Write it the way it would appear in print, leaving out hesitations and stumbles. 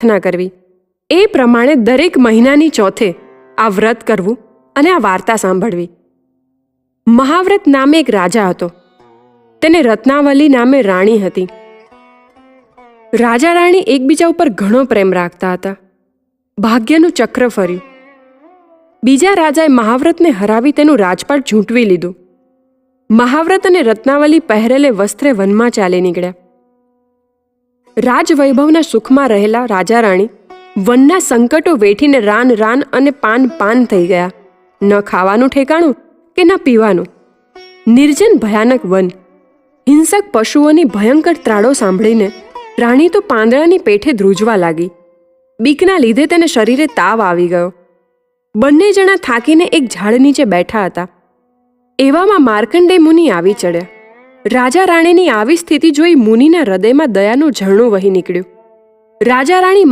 પ્રાર્થના કરવી. એ પ્રમાણે દરેક મહિનાની ચોથે આ વ્રત કરવું અને આ વાર્તા સાંભળવી. મહાવ્રત નામે એક રાજા હતો. તેને રત્નાવલી નામે રાણી હતી. રાજા રાણી એકબીજા ઉપર ઘણો પ્રેમ રાખતા હતા. ભાગ્યનું ચક્ર ફર્યું. બીજા રાજાએ મહાવ્રતને હરાવી તેનું રાજપાટ ઝૂંટવી લીધું. મહાવ્રત અને રત્નાવલી પહેરેલે વસ્ત્રે વનમાં ચાલી નીકળ્યા. રાજવૈભવના સુખમાં રહેલા રાજા રાણી વનના સંકટો વેઠીને રાન રાન અને પાન પાન થઈ ગયા. ન ખાવાનું ઠેકાણું કે ન પીવાનું. નિર્જન ભયાનક વન. હિંસક પશુઓની ભયંકર ત્રાળો સાંભળીને રાણી તો પાંદડાની પેઠે ધ્રુજવા લાગી. બીકના લીધે તેને શરીરે તાવ આવી ગયો. બંને જણા થાકીને એક ઝાડ નીચે બેઠા હતા. એવામાં માર્કંડેય મુનિ આવી ચડ્યા. રાજા રાણીની આવી સ્થિતિ જોઈ મુનિના હૃદયમાં દયાનું ઝરણું વહી નીકળ્યું. રાજા રાણી